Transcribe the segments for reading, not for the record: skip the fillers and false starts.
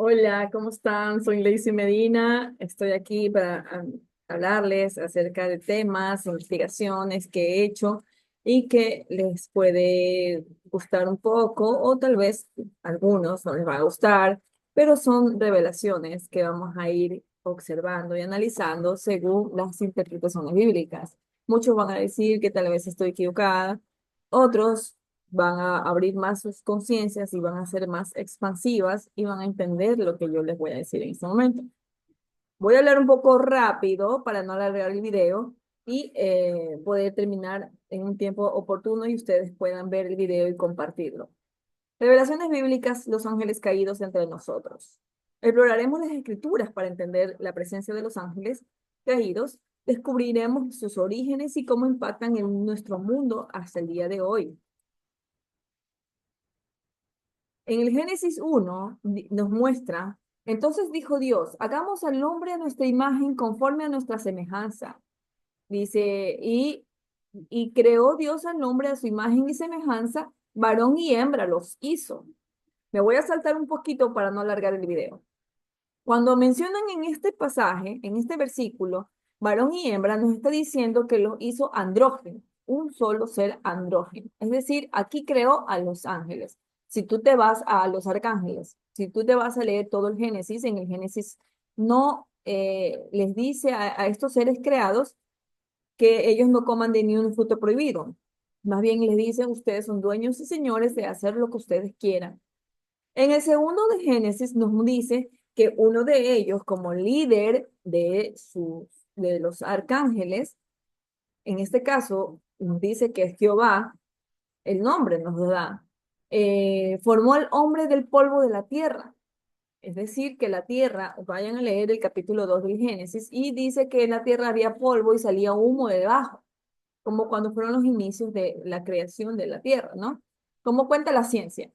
Hola, ¿cómo están? Soy Lacey Medina. Estoy aquí para hablarles acerca de temas, investigaciones que he hecho y que les puede gustar un poco o tal vez a algunos no les va a gustar, pero son revelaciones que vamos a ir observando y analizando según las interpretaciones bíblicas. Muchos van a decir que tal vez estoy equivocada, otros van a abrir más sus conciencias y van a ser más expansivas y van a entender lo que yo les voy a decir en este momento. Voy a hablar un poco rápido para no alargar el video y poder terminar en un tiempo oportuno y ustedes puedan ver el video y compartirlo. Revelaciones bíblicas, los ángeles caídos entre nosotros. Exploraremos las escrituras para entender la presencia de los ángeles caídos. Descubriremos sus orígenes y cómo impactan en nuestro mundo hasta el día de hoy. En el Génesis 1 nos muestra, entonces dijo Dios, hagamos al hombre a nuestra imagen conforme a nuestra semejanza. Dice, y creó Dios al hombre a su imagen y semejanza, varón y hembra los hizo. Me voy a saltar un poquito para no alargar el video. Cuando mencionan en este pasaje, en este versículo, varón y hembra, nos está diciendo que los hizo andrógeno, un solo ser andrógeno. Es decir, aquí creó a los ángeles. Si tú te vas a los arcángeles, si tú te vas a leer todo el Génesis, en el Génesis no les dice a estos seres creados que ellos no coman de ni un fruto prohibido. Más bien les dicen, ustedes son dueños y señores de hacer lo que ustedes quieran. En el segundo de Génesis nos dice que uno de ellos, como líder de los arcángeles, en este caso nos dice que es Jehová, el nombre nos lo da, formó al hombre del polvo de la tierra. Es decir, que la tierra, vayan a leer el capítulo 2 del Génesis, y dice que en la tierra había polvo y salía humo debajo, como cuando fueron los inicios de la creación de la tierra, ¿no? Como cuenta la ciencia.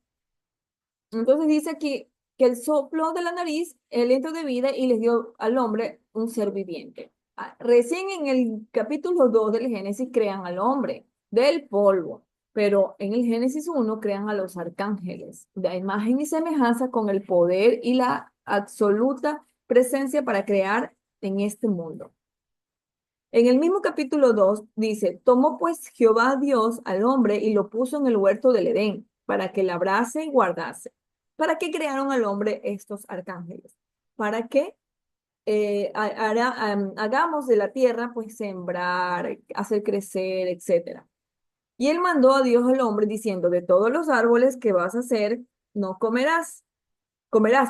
Entonces dice aquí que él sopló de la nariz el aliento de vida y les dio al hombre un ser viviente. Recién en el capítulo 2 del Génesis crean al hombre del polvo, pero en el Génesis 1 crean a los arcángeles, de imagen y semejanza con el poder y la absoluta presencia para crear en este mundo. En el mismo capítulo 2 dice, tomó pues Jehová Dios al hombre y lo puso en el huerto del Edén para que labrase y guardase. ¿Para qué crearon al hombre estos arcángeles? Para que hagamos de la tierra pues sembrar, hacer crecer, etcétera. Y él mandó a Dios al hombre diciendo, de todos los árboles que vas a hacer, no comerás,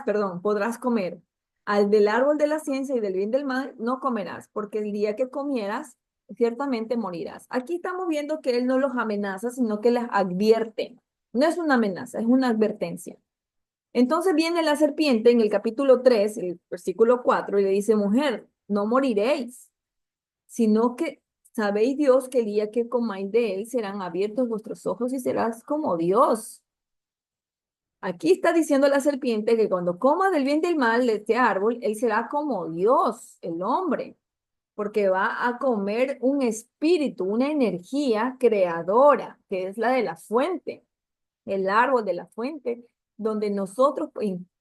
perdón, podrás comer. Al del árbol de la ciencia y del bien del mal no comerás, porque el día que comieras, ciertamente morirás. Aquí estamos viendo que él no los amenaza, sino que les advierte. No es una amenaza, es una advertencia. Entonces viene la serpiente en el capítulo 3, el versículo 4, y le dice, mujer, no moriréis, sino que sabéis Dios que el día que comáis de él serán abiertos vuestros ojos y serás como Dios. Aquí está diciendo la serpiente que cuando coma del bien y del mal de este árbol, él será como Dios, el hombre, porque va a comer un espíritu, una energía creadora, que es la de la fuente, el árbol de la fuente, donde nosotros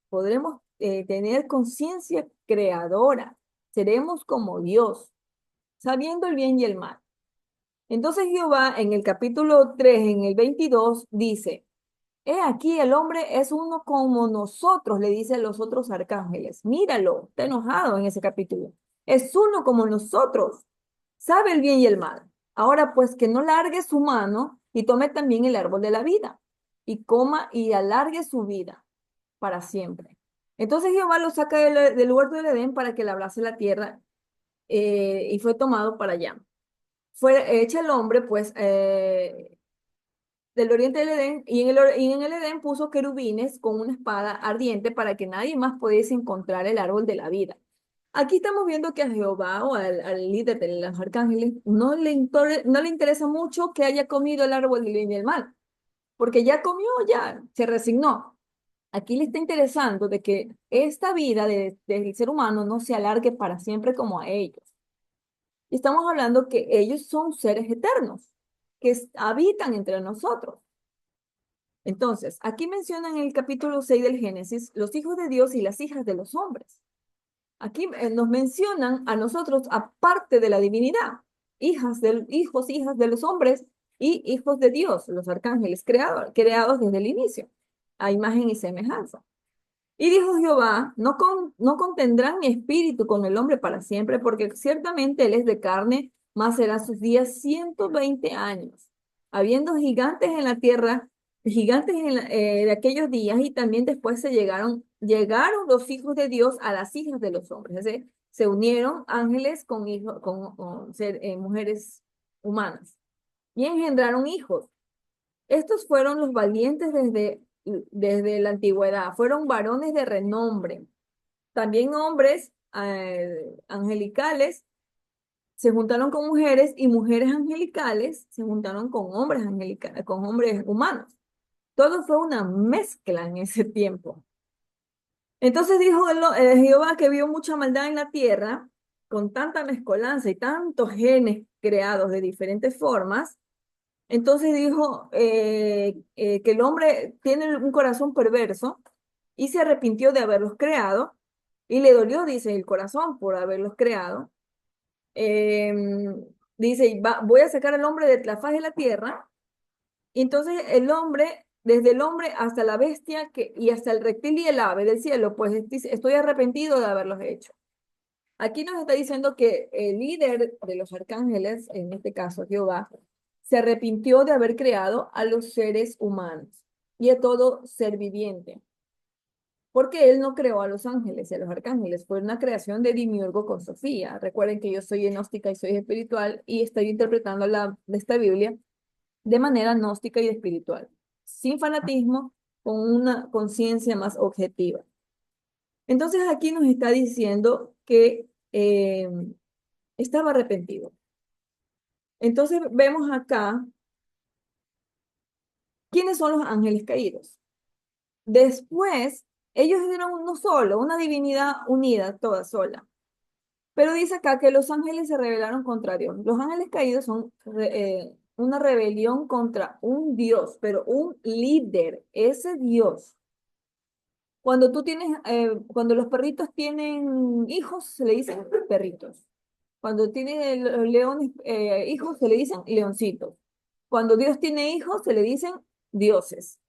podremos tener conciencia creadora, seremos como Dios, sabiendo el bien y el mal. Entonces Jehová en el capítulo 3, en el 22, dice, he aquí el hombre es uno como nosotros, le dicen los otros arcángeles. Míralo, está enojado en ese capítulo. Es uno como nosotros, sabe el bien y el mal. Ahora pues que no largue su mano y tome también el árbol de la vida y coma y alargue su vida para siempre. Entonces Jehová lo saca del huerto del Edén para que labrase la tierra y fue tomado para allá. Fue hecha el hombre pues del oriente del Edén, y en el Edén puso querubines con una espada ardiente para que nadie más pudiese encontrar el árbol de la vida. Aquí estamos viendo que a Jehová o al líder de los arcángeles no le interesa mucho que haya comido el árbol del bien y del mal, porque ya comió, ya se resignó. Aquí le está interesando de que esta vida del ser humano no se alargue para siempre como a ellos. Y estamos hablando que ellos son seres eternos, que habitan entre nosotros. Entonces, aquí mencionan en el capítulo 6 del Génesis los hijos de Dios y las hijas de los hombres. Aquí nos mencionan a nosotros aparte de la divinidad, hijas de los hombres y hijos de Dios, los arcángeles creados desde el inicio, a imagen y semejanza. Y dijo Jehová, no contendrán mi espíritu con el hombre para siempre, porque ciertamente él es de carne, mas será sus días 120 años. Habiendo gigantes en la tierra, gigantes de aquellos días, y también después llegaron los hijos de Dios a las hijas de los hombres. Es decir, se unieron ángeles con mujeres humanas y engendraron hijos. Estos fueron los valientes desde la antigüedad, fueron varones de renombre. También hombres angelicales se juntaron con mujeres y mujeres angelicales se juntaron con hombres con hombres humanos. Todo fue una mezcla en ese tiempo. Entonces dijo Jehová que vio mucha maldad en la tierra, con tanta mezcolanza y tantos genes creados de diferentes formas. Entonces dijo que el hombre tiene un corazón perverso y se arrepintió de haberlos creado y le dolió, dice, el corazón por haberlos creado. Dice, voy a sacar al hombre de la faz de la tierra. Y entonces el hombre, desde el hombre hasta la bestia y hasta el reptil y el ave del cielo, pues dice, estoy arrepentido de haberlos hecho. Aquí nos está diciendo que el líder de los arcángeles, en este caso Jehová, se arrepintió de haber creado a los seres humanos y a todo ser viviente. Porque él no creó a los ángeles y a los arcángeles, fue una creación de Dimiurgo con Sofía. Recuerden que yo soy gnóstica y soy espiritual y estoy interpretando esta Biblia de manera gnóstica y espiritual, sin fanatismo, con una conciencia más objetiva. Entonces aquí nos está diciendo que estaba arrepentido. Entonces vemos acá quiénes son los ángeles caídos. Después, ellos eran uno solo, una divinidad unida, toda sola. Pero dice acá que los ángeles se rebelaron contra Dios. Los ángeles caídos son una rebelión contra un Dios, pero un líder, ese Dios. Cuando los perritos tienen hijos, se le dicen perritos. Cuando tienen los leones hijos, se le dicen leoncitos. Cuando Dios tiene hijos, se le dicen dioses.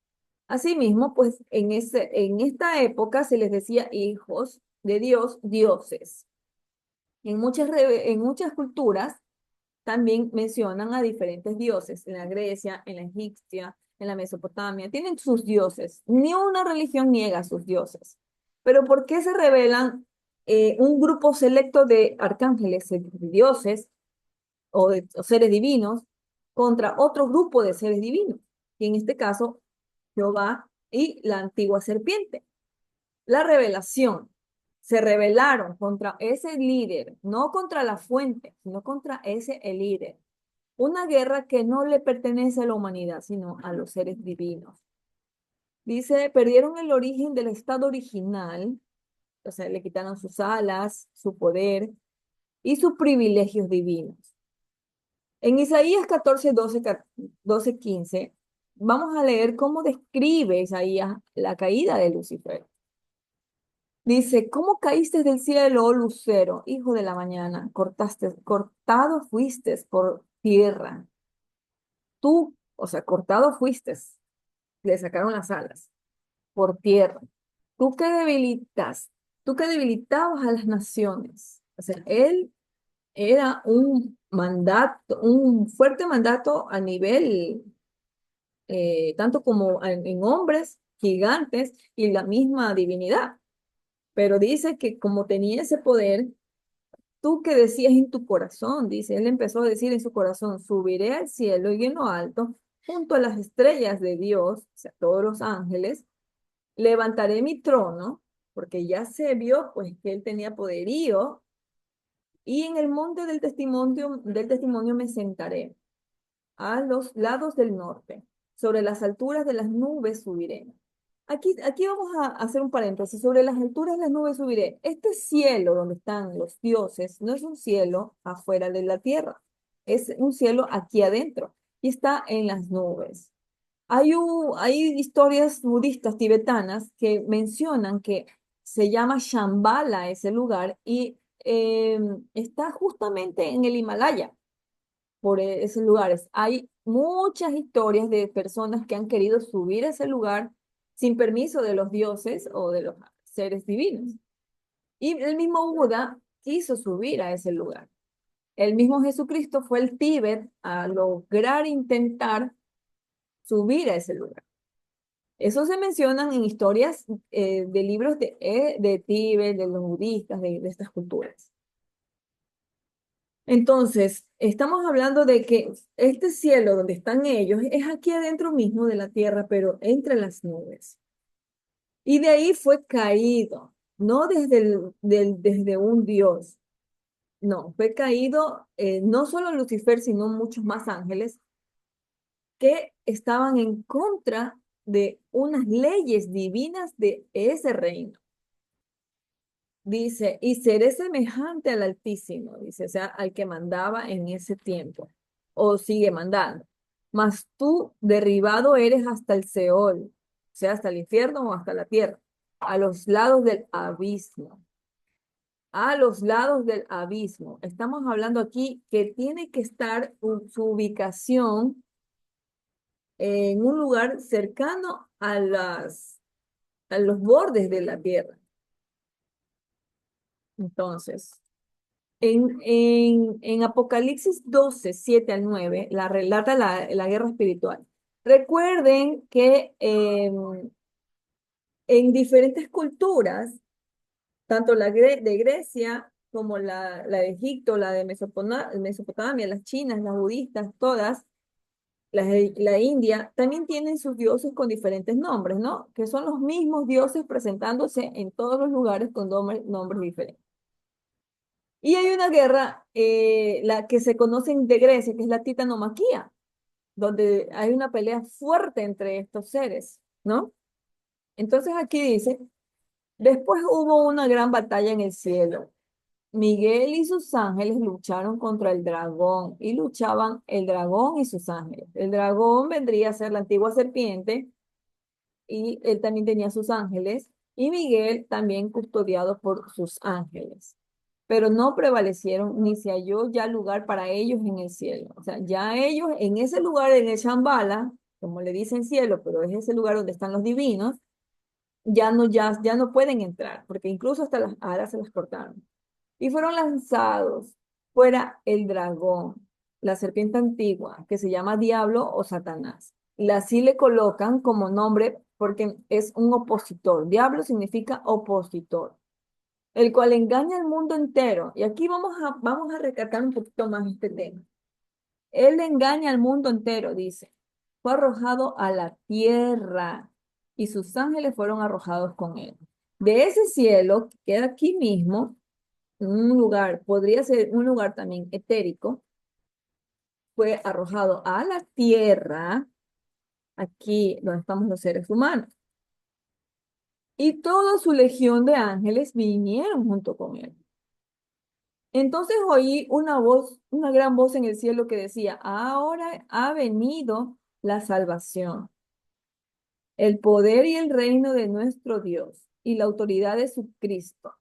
Asimismo, pues en esta época se les decía hijos de Dios, dioses. En muchas culturas también mencionan a diferentes dioses, en la Grecia, en la egipcia, en la Mesopotamia, tienen sus dioses. Ni una religión niega sus dioses. Pero ¿por qué se revelan un grupo selecto de arcángeles, de dioses o seres divinos contra otro grupo de seres divinos? Y en este caso, Jehová y la antigua serpiente. La revelación. Se rebelaron contra ese líder, no contra la fuente, sino contra el líder. Una guerra que no le pertenece a la humanidad, sino a los seres divinos. Dice, perdieron el origen del estado original, o sea, le quitaron sus alas, su poder y sus privilegios divinos. En Isaías 14, 12, 15, vamos a leer cómo describe Isaías la caída de Lucifer. Dice, ¿cómo caíste del cielo, oh lucero, hijo de la mañana? Cortado fuiste por tierra. Tú, o sea, cortado fuiste, le sacaron las alas por tierra. Tú que debilitas, tú que debilitabas a las naciones. O sea, él era un fuerte mandato a nivel, tanto como en hombres, gigantes y la misma divinidad. Pero dice que como tenía ese poder, tú que decías en tu corazón, dice, él empezó a decir en su corazón, subiré al cielo y en lo alto, junto a las estrellas de Dios, o sea, todos los ángeles, levantaré mi trono, porque ya se vio pues que él tenía poderío, y en el monte del testimonio me sentaré, a los lados del norte, sobre las alturas de las nubes subiré. Aquí vamos a hacer un paréntesis. Sobre las alturas de las nubes subiré. Este cielo donde están los dioses no es un cielo afuera de la tierra, es un cielo aquí adentro y está en las nubes. Hay historias budistas tibetanas que mencionan que se llama Shambhala ese lugar y está justamente en el Himalaya, por esos lugares. Hay muchas historias de personas que han querido subir a ese lugar sin permiso de los dioses o de los seres divinos. Y el mismo Buda quiso subir a ese lugar. El mismo Jesucristo fue al Tíbet a lograr intentar subir a ese lugar. Eso se mencionan en historias de libros de Tíbet, de los budistas, de estas culturas. Entonces, estamos hablando de que este cielo donde están ellos es aquí adentro mismo de la tierra, pero entre las nubes. Y de ahí fue caído, no desde un Dios, no, fue caído no solo Lucifer, sino muchos más ángeles que estaban en contra de unas leyes divinas de ese reino. Dice, y seré semejante al Altísimo, dice, o sea, al que mandaba en ese tiempo, o sigue mandando. Mas tú derribado eres hasta el Seol, o sea, hasta el infierno o hasta la tierra, a los lados del abismo. A los lados del abismo. Estamos hablando aquí que tiene que estar su ubicación en un lugar cercano a los bordes de la tierra. Entonces, en Apocalipsis 12 7 al 9 la relata la guerra espiritual. Recuerden que en diferentes culturas, tanto de Grecia como la de Egipto, la de Mesopotamia, las chinas, las budistas, todas, la India, también tienen sus dioses con diferentes nombres, ¿no? Que son los mismos dioses presentándose en todos los lugares con nombres diferentes. Y hay una guerra, la que se conoce de Grecia, que es la titanomaquia, donde hay una pelea fuerte entre estos seres, ¿no? Entonces aquí dice, después hubo una gran batalla en el cielo. Miguel y sus ángeles lucharon contra el dragón y luchaban el dragón y sus ángeles. El dragón vendría a ser la antigua serpiente y él también tenía sus ángeles y Miguel también custodiado por sus ángeles. Pero no prevalecieron ni se halló ya lugar para ellos en el cielo. O sea, ya ellos en ese lugar, en el Shambhala, como le dicen cielo, pero es ese lugar donde están los divinos, ya no pueden entrar, porque incluso hasta las alas se las cortaron. Y fueron lanzados fuera el dragón, la serpiente antigua, que se llama Diablo o Satanás. Y así le colocan como nombre porque es un opositor. Diablo significa opositor, el cual engaña al mundo entero. Y aquí vamos a recalcar un poquito más este tema. Él engaña al mundo entero, dice. Fue arrojado a la tierra y sus ángeles fueron arrojados con él. De ese cielo que queda aquí mismo, un lugar, podría ser un lugar también etérico, fue arrojado a la tierra, aquí donde estamos los seres humanos. Y toda su legión de ángeles vinieron junto con él. Entonces oí una voz, una gran voz en el cielo que decía, ahora ha venido la salvación, el poder y el reino de nuestro Dios y la autoridad de su Cristo,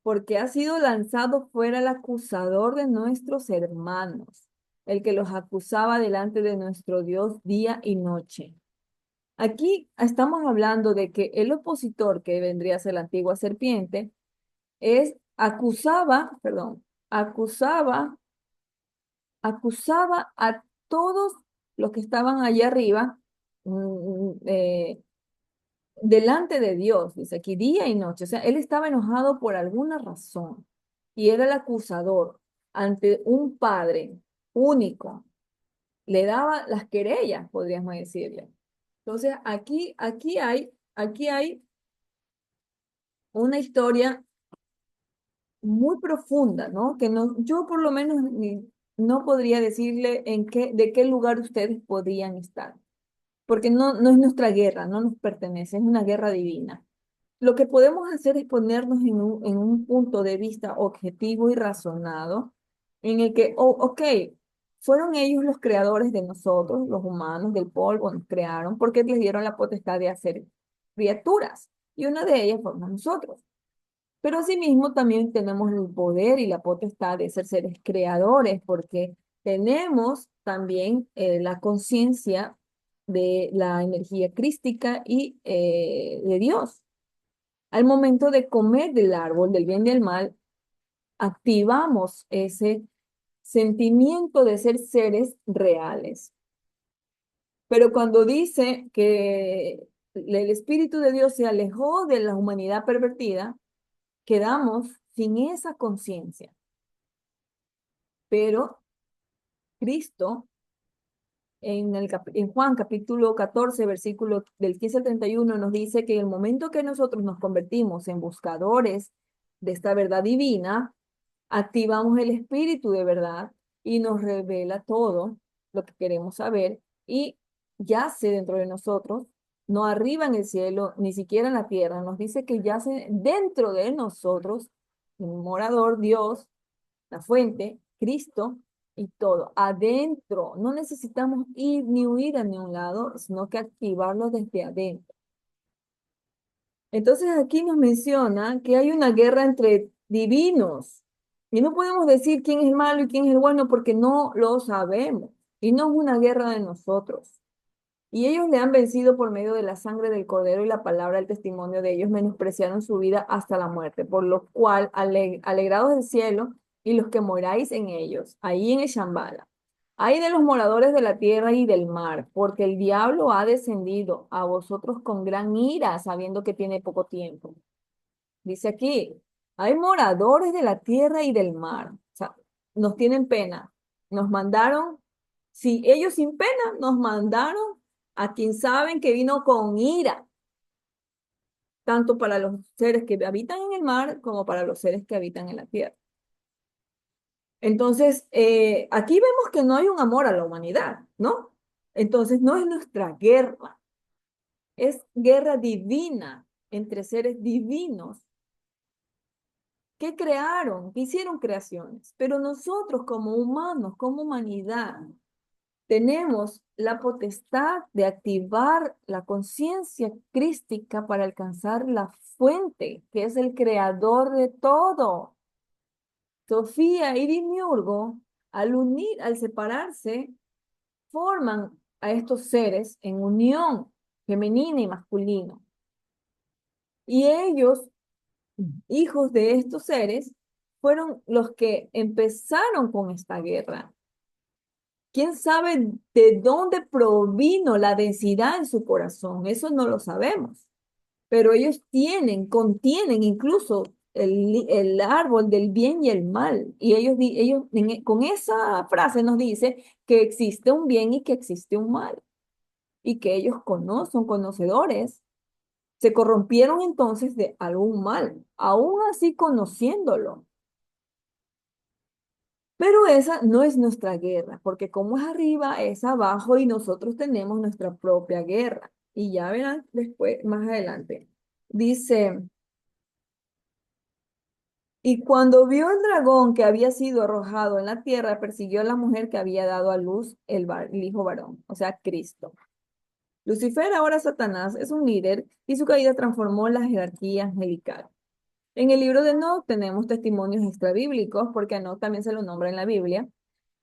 porque ha sido lanzado fuera el acusador de nuestros hermanos, el que los acusaba delante de nuestro Dios día y noche. Aquí estamos hablando de que el opositor, que vendría a ser la antigua serpiente, acusaba, acusaba a todos los que estaban allá arriba, mm, eh, delante de Dios, dice aquí, día y noche. O sea, él estaba enojado por alguna razón y era el acusador ante un padre único. Le daba las querellas, podríamos decirle. Entonces, aquí hay una historia muy profunda, ¿no? Que no, yo por lo menos no podría decirle de qué lugar ustedes podrían estar, porque no es nuestra guerra, no nos pertenece, es una guerra divina. Lo que podemos hacer es ponernos en un punto de vista objetivo y razonado, en el que, ok, fueron ellos los creadores de nosotros, los humanos, del polvo, nos crearon porque les dieron la potestad de hacer criaturas. Y una de ellas fuimos nosotros. Pero asimismo también tenemos el poder y la potestad de ser seres creadores porque tenemos también la conciencia de la energía crística y de Dios. Al momento de comer del árbol del bien y del mal, activamos ese sentimiento de ser seres reales. Pero cuando dice que el Espíritu de Dios se alejó de la humanidad pervertida, quedamos sin esa conciencia. Pero Cristo, en Juan capítulo 14, versículo del 15 al 31, nos dice que en el momento que nosotros nos convertimos en buscadores de esta verdad divina, activamos el espíritu de verdad y nos revela todo lo que queremos saber y yace dentro de nosotros, no arriba en el cielo, ni siquiera en la tierra, nos dice que yace dentro de nosotros, un morador, Dios, la fuente, Cristo y todo, adentro. No necesitamos ir ni huir a ningún lado, sino que activarlo desde adentro. Entonces aquí nos menciona que hay una guerra entre divinos y no podemos decir quién es el malo y quién es el bueno porque no lo sabemos y no es una guerra de nosotros. Y ellos le han vencido por medio de la sangre del cordero y la palabra del testimonio de ellos menospreciaron su vida hasta la muerte, por lo cual alegrados del cielo y los que moráis en ellos, ahí en el Shambhala. Ay de los moradores de la tierra y del mar, porque el diablo ha descendido a vosotros con gran ira, sabiendo que tiene poco tiempo. Dice aquí, hay moradores de la tierra y del mar. O sea, nos tienen pena. Nos mandaron, si ellos sin pena, nos mandaron a quien saben que vino con ira, tanto para los seres que habitan en el mar como para los seres que habitan en la tierra. Entonces, aquí vemos que no hay un amor a la humanidad, ¿no? Entonces, no es nuestra guerra, es guerra divina entre seres divinos que crearon, que hicieron creaciones. Pero nosotros como humanos, como humanidad, tenemos la potestad de activar la conciencia crística para alcanzar la fuente, que es el creador de todo. Sofía y Dimiurgo, al separarse, forman a estos seres en unión femenina y masculina. Y ellos, hijos de estos seres, fueron los que empezaron con esta guerra. ¿Quién sabe de dónde provino la densidad en su corazón? Eso no lo sabemos. Pero ellos contienen incluso el árbol del bien y el mal. Y con esa frase nos dice que existe un bien y que existe un mal. Y que ellos son conocedores. Se corrompieron entonces de algún mal, aún así conociéndolo. Pero esa no es nuestra guerra, porque como es arriba, es abajo y nosotros tenemos nuestra propia guerra. Y ya verán después, más adelante. Dice, y cuando vio el dragón que había sido arrojado en la tierra, persiguió a la mujer que había dado a luz el hijo varón, o sea, Cristo. Lucifer, ahora Satanás, es un líder y su caída transformó la jerarquía angelical. En el libro de Enoch tenemos testimonios extrabíblicos, porque a Enoch también se lo nombra en la Biblia.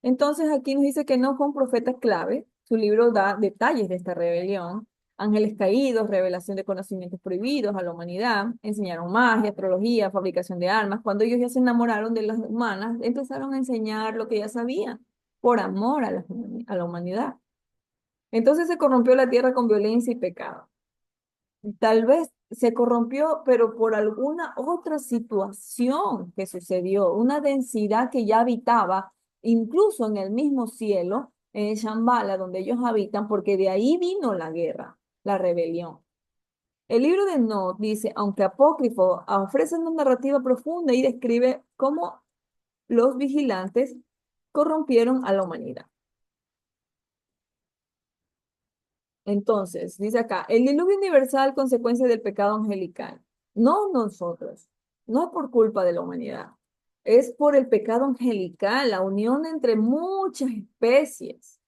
Entonces aquí nos dice que Enoch fue un profeta clave. Su libro da detalles de esta rebelión. Ángeles caídos, revelación de conocimientos prohibidos a la humanidad, enseñaron magia, astrología, fabricación de armas. Cuando ellos ya se enamoraron de las humanas, empezaron a enseñar lo que ya sabían, por amor a la humanidad. Entonces se corrompió la tierra con violencia y pecado. Tal vez se corrompió, pero por alguna otra situación que sucedió, una densidad que ya habitaba, incluso en el mismo cielo, en Shambhala, donde ellos habitan, porque de ahí vino la guerra, la rebelión. El libro de Enoch dice, aunque apócrifo, ofrece una narrativa profunda y describe cómo los vigilantes corrompieron a la humanidad. Entonces, dice acá, el diluvio universal, consecuencia del pecado angelical. No nosotros, no es por culpa de la humanidad. es por el pecado angelical, la unión entre muchas especies,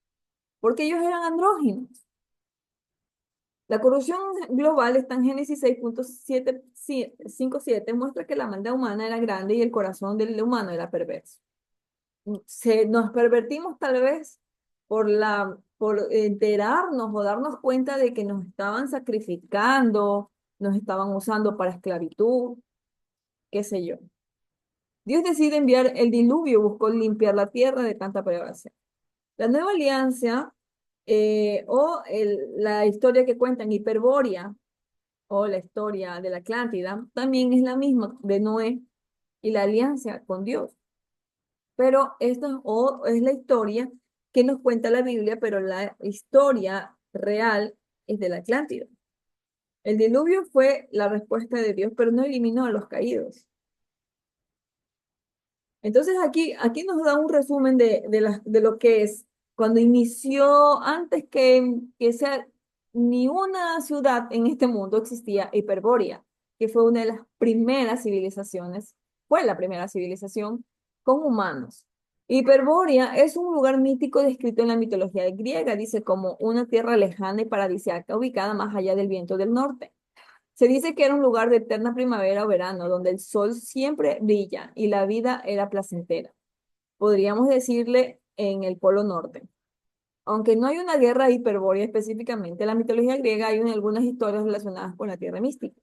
porque ellos eran andróginos. La corrupción global está en Génesis 6.757, muestra que la maldad humana era grande y el corazón del humano era perverso. Nos pervertimos tal vez por enterarnos o darnos cuenta de que nos estaban sacrificando, nos estaban usando para esclavitud, qué sé yo. Dios decide enviar el diluvio, buscó limpiar la tierra de tanta perversidad. La nueva alianza la historia que cuenta en Hiperbórea o la historia de la Atlántida también es la misma de Noé y la alianza con Dios. Pero esto es la historia que nos cuenta la Biblia, pero la historia real es de la Atlántida. El diluvio fue la respuesta de Dios, pero no eliminó a los caídos. Entonces aquí nos da un resumen de lo que es cuando inició, antes que sea ni una ciudad en este mundo existía Hiperbórea, que fue una de las primeras civilizaciones, fue la primera civilización con humanos. Hiperbórea es un lugar mítico descrito en la mitología griega, dice como una tierra lejana y paradisíaca ubicada más allá del viento del norte. Se dice que era un lugar de eterna primavera o verano, donde el sol siempre brilla y la vida era placentera. Podríamos decirle en el Polo Norte. Aunque no hay una guerra hiperbórea específicamente, en la mitología griega hay algunas historias relacionadas con la tierra mística.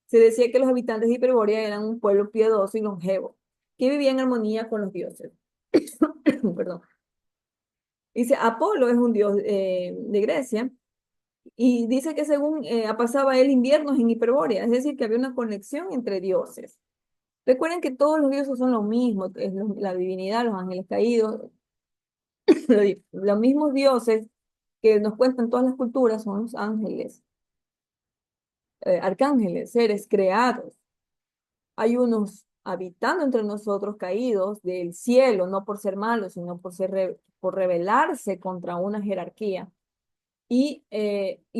Se decía que los habitantes de Hiperbórea eran un pueblo piadoso y longevo, que vivía en armonía con los dioses. Perdón. Dice, Apolo es un dios de Grecia, y dice que según pasaba él inviernos en Hiperbórea, es decir, que había una conexión entre dioses. Recuerden que todos los dioses son lo mismo, es la divinidad, los ángeles caídos, los mismos dioses que nos cuentan todas las culturas son los ángeles, arcángeles, seres creados. Hay unos habitando entre nosotros caídos del cielo, no por ser malos, sino por rebelarse contra una jerarquía. Y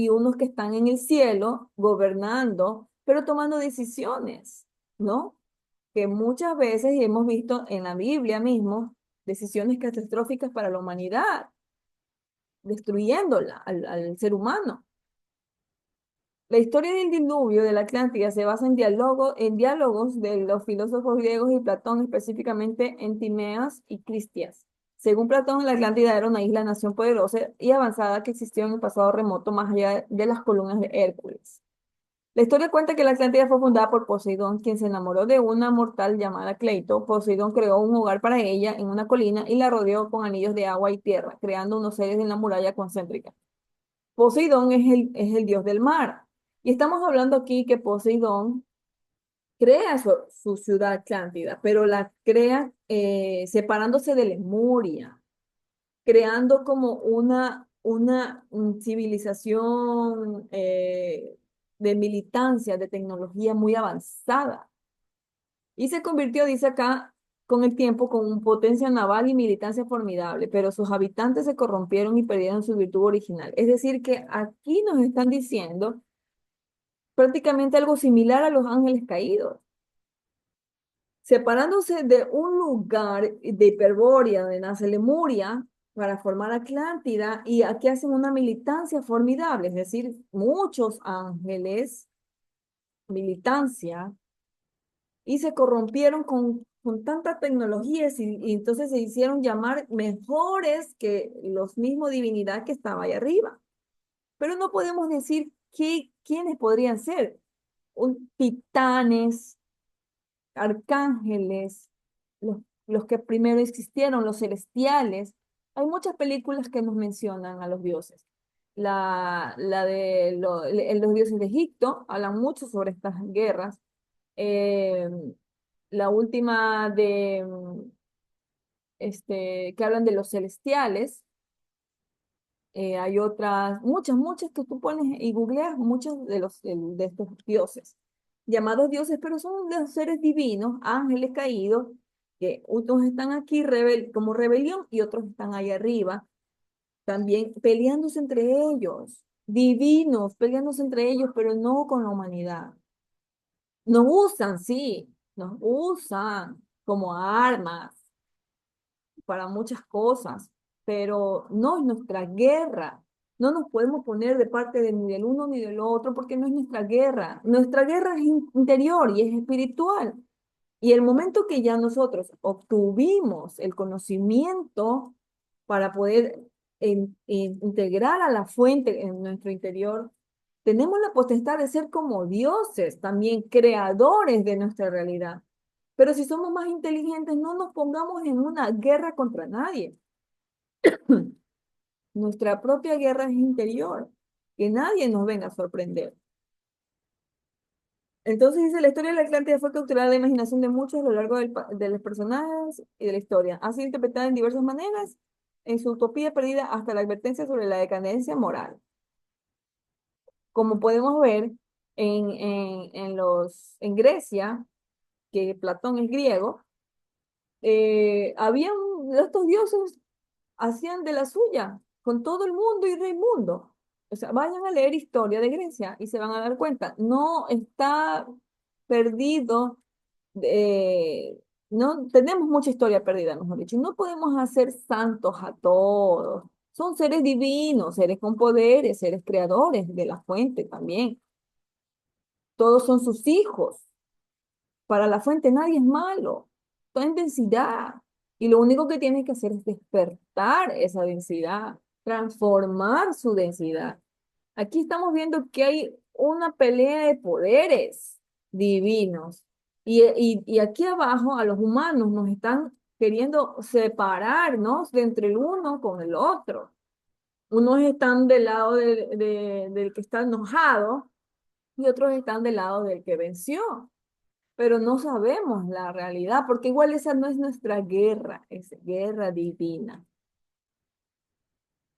unos que están en el cielo gobernando, pero tomando decisiones, ¿no? Que muchas veces hemos visto en la Biblia mismo decisiones catastróficas para la humanidad, destruyéndola al ser humano. La historia del diluvio de la Atlántida se basa en diálogos de los filósofos griegos y Platón, específicamente en Timeas y Cristias. Según Platón, la Atlántida era una isla-nación poderosa y avanzada que existió en el pasado remoto más allá de las columnas de Hércules. La historia cuenta que la Atlántida fue fundada por Poseidón, quien se enamoró de una mortal llamada Cleito. Poseidón creó un hogar para ella en una colina y la rodeó con anillos de agua y tierra, creando unos seres en la muralla concéntrica. Poseidón es el dios del mar. Y estamos hablando aquí que Poseidón crea su ciudad Atlántida, pero la crea separándose de Lemuria, creando como una civilización de militancia, de tecnología muy avanzada. Y se convirtió, dice acá, con el tiempo, con un potencia naval y militancia formidable, pero sus habitantes se corrompieron y perdieron su virtud original. Es decir, que aquí nos están diciendo prácticamente algo similar a los ángeles caídos. Separándose de un lugar de Hiperbórea, de nace Lemuria, para formar Atlántida, y aquí hacen una militancia formidable, es decir, muchos ángeles, militancia, y se corrompieron con tanta tecnología y entonces se hicieron llamar mejores que los mismos divinidad que estaba ahí arriba. Pero no podemos decir quiénes podrían ser. Titanes, arcángeles, los que primero existieron, los celestiales. Hay muchas películas que nos mencionan a los dioses. La de los dioses de Egipto hablan mucho sobre estas guerras. Eh, la última que hablan de los celestiales. Hay otras, muchas que tú pones y googleas, muchos de estos dioses, llamados dioses, pero son de los seres divinos, ángeles caídos, que unos están aquí como rebelión y otros están ahí arriba, también peleándose entre ellos, divinos, peleándose entre ellos, pero no con la humanidad. Nos usan, sí, nos usan, como armas para muchas cosas, pero no es nuestra guerra. No nos podemos poner de parte de ni del uno ni del otro porque no es nuestra guerra. Nuestra guerra es interior y es espiritual. Y el momento que ya nosotros obtuvimos el conocimiento para poder integrar a la fuente en nuestro interior, tenemos la potestad de ser como dioses, también creadores de nuestra realidad. Pero si somos más inteligentes, no nos pongamos en una guerra contra nadie. Nuestra propia guerra es interior, que nadie nos venga a sorprender. Entonces dice, la historia de la Atlántida fue capturada de la imaginación de muchos a lo largo de los personajes y de la historia. Ha sido interpretada en diversas maneras, en su utopía perdida hasta la advertencia sobre la decadencia moral. Como podemos ver en Grecia, que Platón es griego, habían estos dioses hacían de la suya con todo el mundo y Raimundo. O sea, vayan a leer historia de Grecia y se van a dar cuenta, no está perdido, no tenemos mucha historia perdida, mejor dicho. No podemos hacer santos a todos. Son seres divinos, seres con poderes, seres creadores de la fuente también. Todos son sus hijos. Para la fuente nadie es malo, todo en densidad. Y lo único que tienes que hacer es despertar esa densidad, transformar su densidad. Aquí estamos viendo que hay una pelea de poderes divinos. Y aquí abajo a los humanos nos están queriendo separarnos de entre el uno con el otro. Unos están del lado del que está enojado y otros están del lado del que venció, pero no sabemos la realidad, porque igual esa no es nuestra guerra, es guerra divina.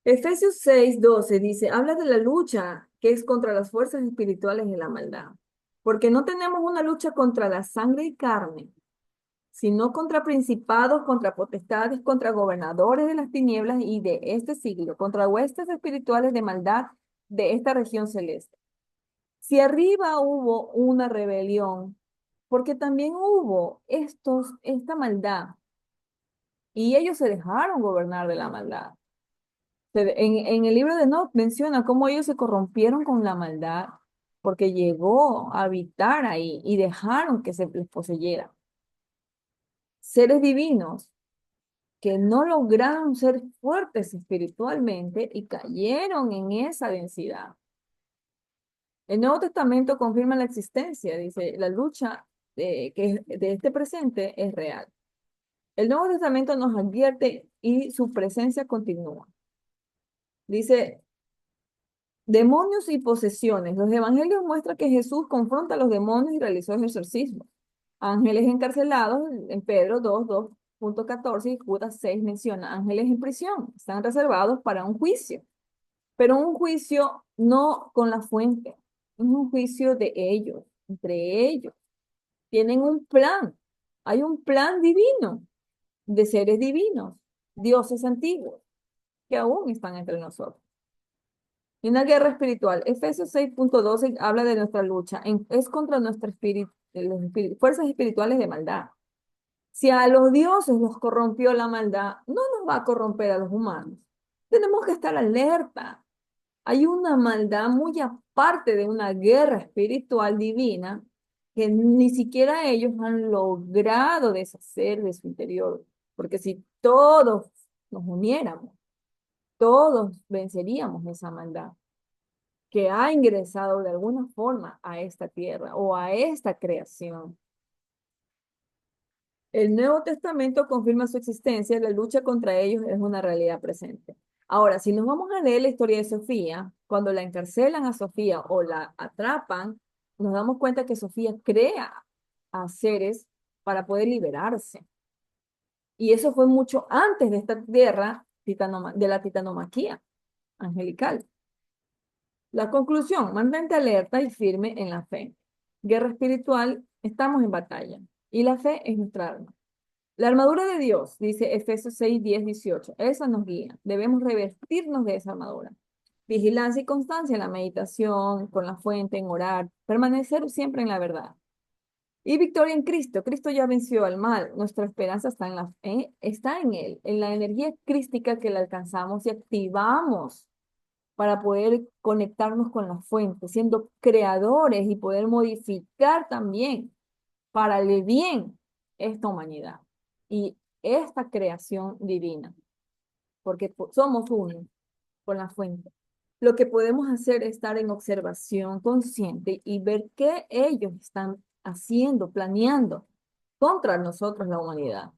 Efesios 6:12 dice, habla de la lucha que es contra las fuerzas espirituales de la maldad, porque no tenemos una lucha contra la sangre y carne, sino contra principados, contra potestades, contra gobernadores de las tinieblas y de este siglo, contra huestes espirituales de maldad de esta región celeste. Si arriba hubo una rebelión, porque también hubo esta maldad, y ellos se dejaron gobernar de la maldad. En el libro de Enoch menciona cómo ellos se corrompieron con la maldad, porque llegó a habitar ahí y dejaron que se les poseyera. Seres divinos que no lograron ser fuertes espiritualmente y cayeron en esa densidad. El Nuevo Testamento confirma la existencia, dice, la lucha de este presente es real. El Nuevo Testamento nos advierte y su presencia continúa. Dice, demonios y posesiones. Los evangelios muestran que Jesús confronta a los demonios y realizó exorcismos. Ángeles encarcelados, en Pedro 2:2.14 y Judas 6 menciona ángeles en prisión. Están reservados para un juicio, pero un juicio no con la fuente, es un juicio de ellos, entre ellos. Tienen un plan, hay un plan divino de seres divinos, dioses antiguos, que aún están entre nosotros. Y una guerra espiritual. Efesios 6:12 habla de nuestra lucha. Es contra nuestra fuerzas espirituales de maldad. Si a los dioses los corrompió la maldad, no nos va a corromper a los humanos. Tenemos que estar alerta. Hay una maldad muy aparte de una guerra espiritual divina que ni siquiera ellos han logrado deshacer de su interior. Porque si todos nos uniéramos, todos venceríamos esa maldad que ha ingresado de alguna forma a esta tierra o a esta creación. El Nuevo Testamento confirma su existencia, la lucha contra ellos es una realidad presente. Ahora, si nos vamos a leer la historia de Sofía, cuando la encarcelan a Sofía o la atrapan, nos damos cuenta que Sofía crea a seres para poder liberarse. Y eso fue mucho antes de esta guerra de la titanomaquía angelical. La conclusión, mantente alerta y firme en la fe. Guerra espiritual, estamos en batalla y la fe es nuestra arma. La armadura de Dios, dice Efesios 6:10-18, esa nos guía. Debemos revestirnos de esa armadura. Vigilancia y constancia en la meditación, con la fuente, en orar, permanecer siempre en la verdad. Y victoria en Cristo. Cristo ya venció al mal. Nuestra esperanza está está en Él, en la energía crística que la alcanzamos y activamos para poder conectarnos con la fuente, siendo creadores y poder modificar también para el bien esta humanidad y esta creación divina, porque somos uno con la fuente. Lo que podemos hacer es estar en observación consciente y ver qué ellos están haciendo, planeando contra nosotros, la humanidad.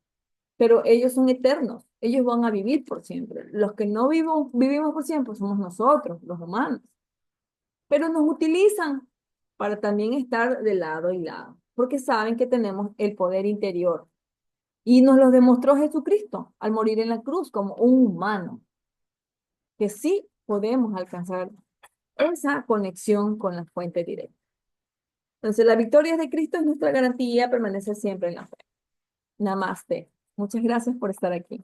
Pero ellos son eternos, ellos van a vivir por siempre. Los que no vivimos por siempre somos nosotros, los humanos. Pero nos utilizan para también estar de lado y lado, porque saben que tenemos el poder interior. Y nos lo demostró Jesucristo al morir en la cruz como un humano, que sí podemos alcanzar esa conexión con la fuente directa. Entonces, la victoria de Cristo es nuestra garantía, permanecer siempre en la fe. Namaste. Muchas gracias por estar aquí.